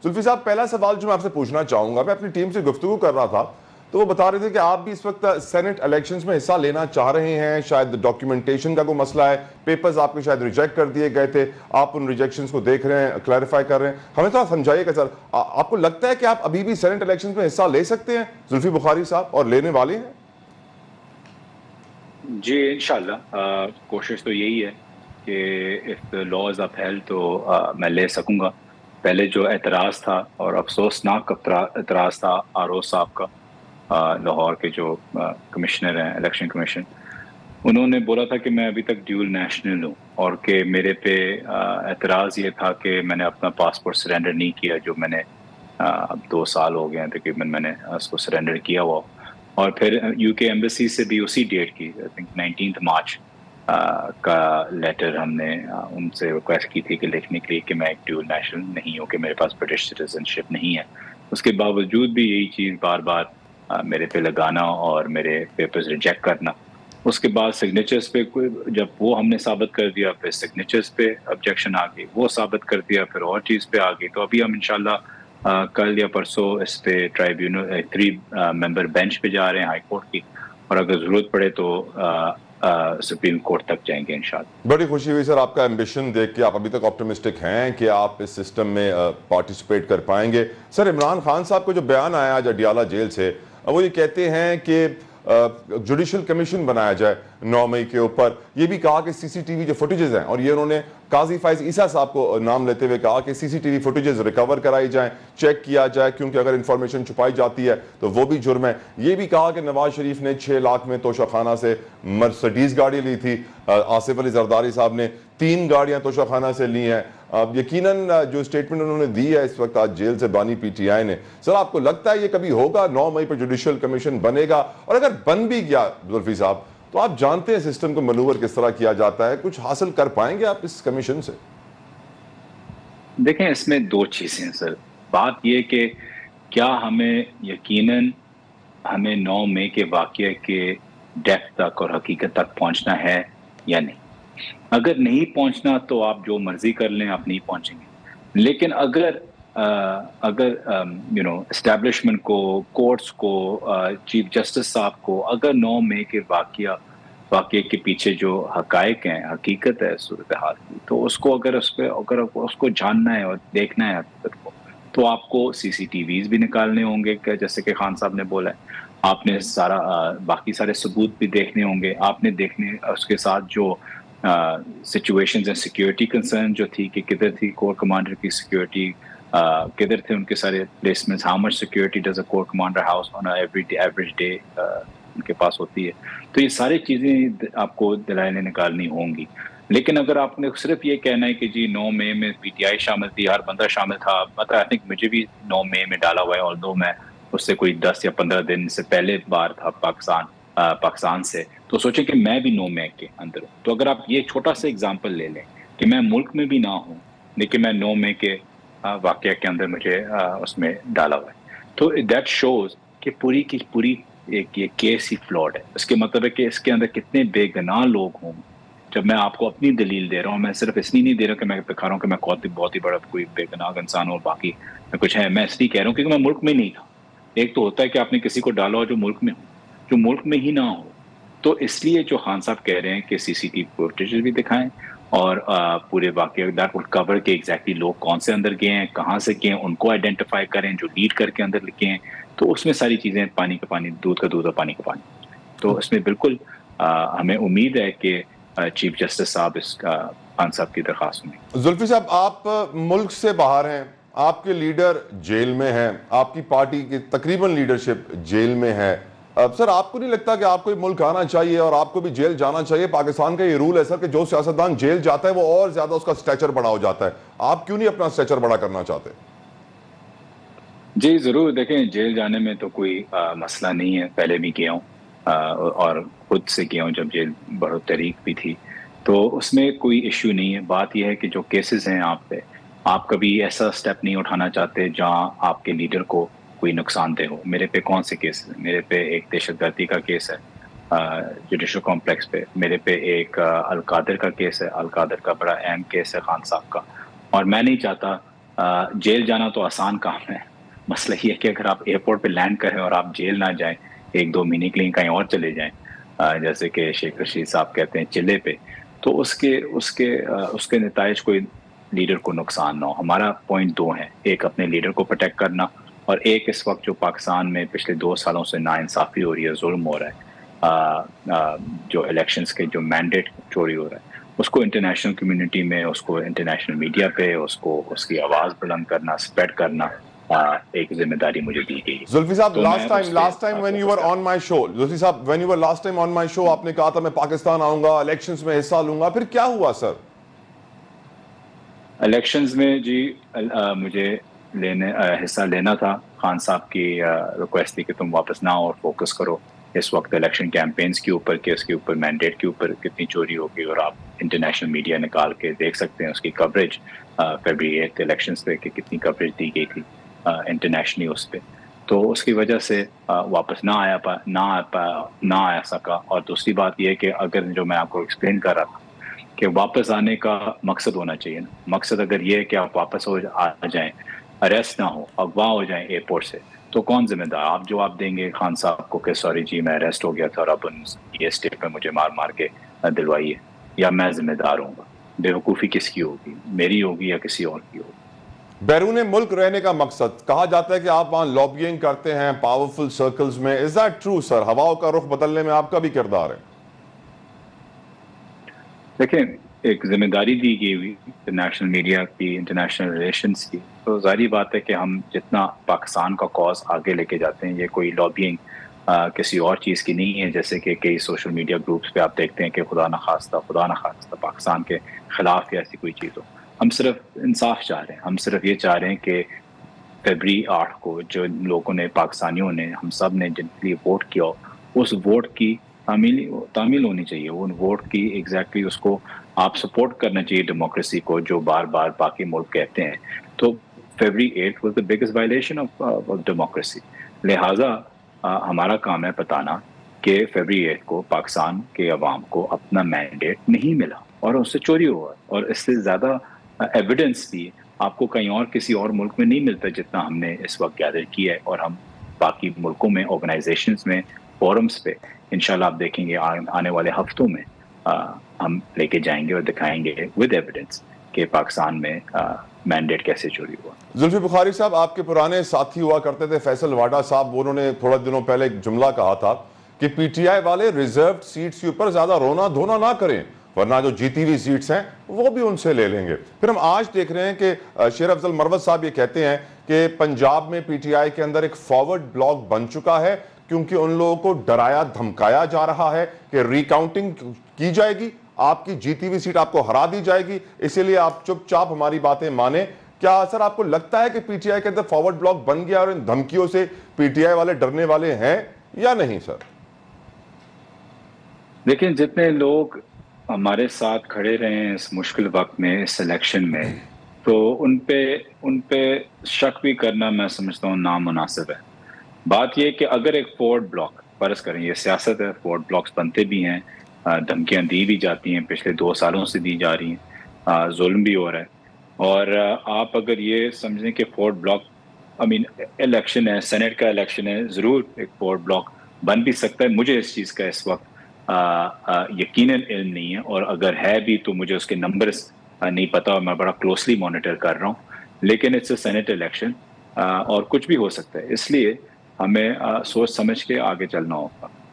जुल्फी साहब, पहला सवाल जो मैं आपसे पूछना चाहूंगा, मैं अपनी टीम से गुफ्तगू कर रहा था तो वो बता रहे थे कि आप भी इस वक्त सेनेट इलेक्शंस में हिस्सा लेना चाह रहे हैं, शायद डॉक्यूमेंटेशन का कोई मसला है, पेपर्स आपके शायद रिजेक्ट कर दिए गए थे, आप उन रिजेक्शंस को देख रहे हैं, क्लैरिफाई कर रहे हैं, हमें थोड़ा समझाइएगा सर, आपको लगता है कि आप अभी भी सेनेट इलेक्शंस में हिस्सा ले सकते हैं जुल्फी बुखारी साहब, और लेने वाले हैं? जी इंशाल्लाह, कोशिश तो यही है कि इफ लॉज अपहेल्ड तो मैं ले सकूंगा। पहले जो एतराज़ था और अफसोसनाक एतराज़ था आरओ साहब का, लाहौर के जो कमिश्नर हैं, इलेक्शन कमीशन, उन्होंने बोला था कि मैं अभी तक ड्यूल नेशनल हूँ और कि मेरे पे एतराज़ ये था कि मैंने अपना पासपोर्ट सरेंडर नहीं किया, जो मैंने अब 2 साल हो गए हैं तकरीबन मैंने उसको सरेंडर किया हुआ। और फिर यूके एम्बेसी से भी उसी डेट की, आई थिंक 19 मार्च का लेटर हमने उनसे रिक्वेस्ट की थी कि लिखने के लिए कि मैं एक ड्यूल नेशनल नहीं हूँ, कि मेरे पास ब्रिटिश सिटीजनशिप नहीं है। उसके बावजूद भी यही चीज़ बार बार मेरे पे लगाना और मेरे पेपर्स रिजेक्ट करना। उसके बाद सिग्नेचर्स पे जब वो हमने साबित कर दिया, फिर सिग्नेचर्स पे ऑब्जेक्शन आ गई, वो साबित कर दिया, फिर और चीज़ पे आ गई। तो अभी हम इंशाल्लाह कल या परसों इस पे ट्राइब्यूनल 3 मेंबर बेंच पे जा रहे हैं हाई कोर्ट की, और अगर ज़रूरत पड़े तो सुप्रीम कोर्ट तक जाएंगे इंशाल्लाह। बड़ी खुशी हुई सर आपका एम्बिशन देख के, आप अभी तक ऑप्टिमिस्टिक हैं कि आप इस सिस्टम में पार्टिसिपेट कर पाएंगे। सर, इमरान खान साहब को जो बयान आया आज अडियाला जेल से, वो ये कहते हैं कि जुडिशल कमीशन बनाया जाए 9 मई के ऊपर। ये भी कहा कि सीसीटीवी जो फुटेजेस हैं, और ये उन्होंने काजी फाइज ईसा साहब को नाम लेते हुए कहा कि सीसीटीवी फुटेजेस रिकवर कराई जाएं, चेक किया जाए, क्योंकि अगर इंफॉर्मेशन छुपाई जाती है तो वो भी जुर्म है। ये भी कहा कि नवाज शरीफ ने 6 लाख में तोशाखाना से मर्सिडीज गाड़ी ली थी, आसिफ अली जरदारी साहब ने 3 गाड़ियां तोशाखाना से ली हैं। यकीनन जो स्टेटमेंट उन्होंने दी है इस वक्त आज जेल से बानी पीटीआई ने, सर आपको लगता है ये कभी होगा, 9 मई पर जुडिशियल कमीशन बनेगा? और अगर बन भी गया जुल्फी साहब, तो आप जानते हैं सिस्टम को मनूवर किस तरह किया जाता है, कुछ हासिल कर पाएंगे आप इस कमीशन से? देखें, इसमें 2 चीज़ें हैं सर। बात यह कि क्या हमें यकीनन हमें 9 मई के वाक़ये के डेप्थ तक और हकीकत तक पहुंचना है या नहीं। अगर नहीं पहुंचना तो आप जो मर्जी कर लें, आप नहीं पहुंचेंगे। लेकिन अगर एस्टैब्लिशमेंट को, कोर्ट्स को, चीफ जस्टिस साहब को, अगर 9 मई के वाक़ये के पीछे जो हकायक हैं, हकीकत है सूरत हाल की, तो उसको अगर उसको जानना है और देखना है हकीकत को, तो आपको सीसीटीवीज भी निकालने होंगे, जैसे कि खान साहब ने बोला है। आपने बाकी सारे सबूत भी देखने होंगे, आपने देखने उसके साथ जो सिचुएशंस एंड सिक्योरिटी कंसर्न जो थी कि किधर थी कोर कमांडर की सिक्योरिटी, किधर थे उनके सारे placements, how much security does a core commander house on average day उनके पास होती है। तो ये सारी चीज़ें आपको दलाइलें निकालनी होंगी। लेकिन अगर आपने सिर्फ ये कहना है कि जी 9 मई में पीटीआई शामिल थी, हर बंदा शामिल था, मतलब आई थिंक मुझे भी 9 मई में डाला हुआ है, और दो मैं उससे कोई 10 या 15 दिन से पहले बार था पाकिस्तान से, तो सोचें कि मैं भी 9 मई के अंदर हूँ। तो अगर आप ये छोटा सा एग्जाम्पल ले लें कि मैं मुल्क में भी ना हूँ, लेकिन मैं 9 मई के वाक़या के अंदर मुझे उसमें डाला हुआ है, तो दैट शोज कि पूरी की पूरी एक ये केस ही फ्लॉड है। इसके मतलब है कि इसके अंदर कितने बेगुनाह लोग हों। जब मैं आपको अपनी दलील दे रहा हूँ, मैं सिर्फ इसलिए नहीं दे रहा कि मैं दिखा रहा हूँ कि मैं बहुत ही बड़ा कोई बेगुनाह इंसान हूँ और बाकी मैं कुछ है, मैं इसलिए कह रहा हूँ क्योंकि मैं मुल्क में नहीं था। एक तो होता है कि आपने किसी को डाला हो जो मुल्क में हो, जो मुल्क में ही ना हो, तो इसलिए जो खान साहब कह रहे हैं कि सीसीटीवी फुटेज भी दिखाएं और पूरे वाकये दैट वुड कवर के एग्जैक्टली लोग कौन से अंदर गए हैं, कहाँ से गए हैं, उनको आइडेंटिफाई करें, जो लीड करके अंदर लिखे हैं, तो उसमें सारी चीज़ें पानी का पानी, दूध का दूध और पानी का पानी। तो इसमें बिल्कुल हमें उम्मीद है कि चीफ जस्टिस साहब खान साहब की दरख्वास्त में। जुल्फी साहब, आप मुल्क से बाहर हैं, आपके लीडर जेल में हैं, आपकी पार्टी की तकरीबन लीडरशिप जेल में है। अब सर, आपको नहीं लगता कि आपको मुल्क आना चाहिए और आपको भी जेल जाना चाहिए? पाकिस्तान का ये रूल है सर कि जो सियासतदान जेल जाता है वो और ज्यादा उसका स्टेचर बड़ा हो जाता है। आप क्यों नहीं अपना स्टेचर बड़ा करना चाहते? जी जरूर, देखें, जेल जाने में तो कोई मसला नहीं है, पहले भी किया हूँ और खुद से किया हूँ जब जेल बहुत तहरीक भी थी, तो उसमें कोई इश्यू नहीं है। बात यह है कि जो केसेस हैं आप पे, आप कभी ऐसा स्टेप नहीं उठाना चाहते जहां आपके लीडर को कोई नुकसानदेह हो। मेरे पे कौन से केस है? मेरे पे एक दहशतगर्दी का केस है जुडिशल कॉम्प्लेक्स पे, मेरे पे एक अलकादर का केस है, अलकादर का बड़ा अहम केस है खान साहब का, और मैं नहीं चाहता जेल जाना तो आसान काम है, मसला ये है कि अगर आप एयरपोर्ट पे लैंड करें और आप जेल ना जाएं, 1-2 महीने के लिए कहीं और चले जाएं, जैसे कि शेख रशीद साहब कहते हैं चिल्ले पे, तो उसके नताइज कोई लीडर को नुकसान ना हो। हमारा पॉइंट 2 है, एक अपने लीडर को प्रोटेक्ट करना, और एक इस वक्त जो पाकिस्तान में पिछले 2 सालों से नाइंसाफ़ी हो रही है, जुल्म हो रहा है, जो इलेक्शंस के जो मैंडेट चोरी हो रहा है, उसको इंटरनेशनल कम्युनिटी में, उसको इंटरनेशनल मीडिया पे उसको उसकी आवाज़ बुलंद करना, स्प्रेड करना एक जिम्मेदारी मुझे दी गई है। जुल्फी साहब, तो last time when you were on my show, Zulfi साहब when you were last time on my show, आपने कहा था मैं पाकिस्तान आऊंगा, इलेक्शंस में हिस्सा लूंगा, फिर क्या हुआ सर? इलेक्शंस में जी मुझे हिस्सा लेना था। खान साहब की रिक्वेस्ट थी कि तुम वापस ना आओ और फोकस करो इस वक्त इलेक्शन कैंपेन्स के ऊपर, कि उसके ऊपर मैंडेट के ऊपर कितनी चोरी होगी, और आप इंटरनेशनल मीडिया निकाल के देख सकते हैं उसकी कवरेज फरवरी 8 इलेक्शंस पे कि कितनी कवरेज दी गई थी इंटरनेशनली उस पर। तो उसकी वजह से वापस ना आ सका। और दूसरी बात यह है कि अगर जो मैं आपको एक्सप्लेन कर रहा था कि वापस आने का मकसद होना चाहिए ना, मकसद अगर ये है कि आप वापस आ जाएं, अरेस्ट ना हो, अगवा हो जाएं एयरपोर्ट से, तो कौन जिम्मेदार? आप जवाब देंगे खान साहब को कि सॉरी जी मैं अरेस्ट हो गया था और अब ये स्टेट पे मुझे मार के दिलवाई है, या मैं जिम्मेदार हूँगा? बेवकूफ़ी किसकी होगी, मेरी होगी या किसी और की होगी? बैरून मुल्क रहने का मकसद, कहा जाता है कि आप वहां लॉबिंग करते हैं पावरफुल सर्कल्स में, इज दैट ट्रू सर? हवाओं का रुख बदलने में आपका भी किरदार है? देखें, एक जिम्मेदारी दी गई हुई इंटरनेशनल मीडिया की, इंटरनेशनल रिलेशंस की, तो जाहिर बात है कि हम जितना पाकिस्तान का कॉज आगे लेके जाते हैं, ये कोई लॉबिंग किसी और चीज़ की नहीं है। जैसे कि कई सोशल मीडिया ग्रुप्स पे आप देखते हैं कि खुदा न खास्ता पाकिस्तान के खिलाफ या ऐसी कोई चीज़ हो। हम सिर्फ इंसाफ चाह रहे हैं, हम सिर्फ ये चाह रहे हैं कि फरवरी 8 को जो लोगों ने, पाकिस्तानियों ने, हम सब ने जिनके लिए वोट किया, उस वोट की तामील होनी चाहिए। वो वोट की एग्जैक्टली उसको आप सपोर्ट करना चाहिए डेमोक्रेसी को, जो बार बार बाकी मुल्क कहते हैं। तो फरवरी 8 was the biggest violation of democracy. लिहाजा हमारा काम है बताना कि फरवरी 8 को पाकिस्तान के अवाम को अपना मैंडेट नहीं मिला और उससे चोरी हुआ, और इससे ज़्यादा एविडेंस भी आपको कहीं और किसी और मुल्क में नहीं मिलता जितना हमने इस वक्त गैदर किया है। और हम बाकी मुल्कों में, ऑर्गेनाइजेशंस में, फोरम्स पे इंशाल्लाह आप देखेंगे आने वाले हफ्तों में हम लेके जाएंगे और दिखाएंगे विद एविडेंस कि पाकिस्तान में मैंडेट कैसे चोरी हुआ। जुल्फी बुखारी साहब, आपके पुराने साथी हुआ करते थे फैसल वाडा साहब, उन्होंने थोड़ा दिनों पहले एक जुमला कहा था कि पीटीआई वाले रिजर्व सीट्स के ऊपर ज्यादा रोना धोना ना करें, वरना जो जीती हुई सीट्स हैं वो भी उनसे ले लेंगे। फिर हम आज देख रहे हैं कि शेर अफजल मरवत साहब ये कहते हैं कि पंजाब में पीटीआई के अंदर एक फॉरवर्ड ब्लॉक बन चुका है, क्योंकि उन लोगों को डराया धमकाया जा रहा है कि रिकाउंटिंग की जाएगी, आपकी जीती हुई सीट आपको हरा दी जाएगी, इसीलिए आप चुपचाप हमारी बातें माने। क्या सर आपको लगता है कि पीटीआई के अंदर फॉरवर्ड ब्लॉक बन गया और इन धमकियों से पीटीआई वाले डरने वाले हैं या नहीं सर? देखिए, जितने लोग हमारे साथ खड़े रहे हैं इस मुश्किल वक्त में, इस इलेक्शन में, तो उन पे शक भी करना मैं समझता हूँ नामुनासिब है। बात यह कि अगर एक फॉरवर्ड ब्लॉक, फर्ज करें ये सियासत है, फॉरवर्ड ब्लॉक्स बनते भी हैं, धमकियां दी भी जाती हैं, पिछले 2 सालों से दी जा रही हैं, जुल्म भी हो रहा है, और आप अगर ये समझें कि फॉरवर्ड ब्लॉक, इलेक्शन है, सेनेट का इलेक्शन है, ज़रूर एक फॉरवर्ड ब्लॉक बन भी सकता है। मुझे इस चीज़ का इस वक्त यकीनन इल्म नहीं है, और अगर है भी तो मुझे उसके नंबर्स नहीं पता, और मैं बड़ा क्लोजली मॉनिटर कर रहा हूँ। लेकिन इट्स अ सेनेट इलेक्शन और कुछ भी हो सकता है, इसलिए हमें सोच समझ के आगे चलना होगा।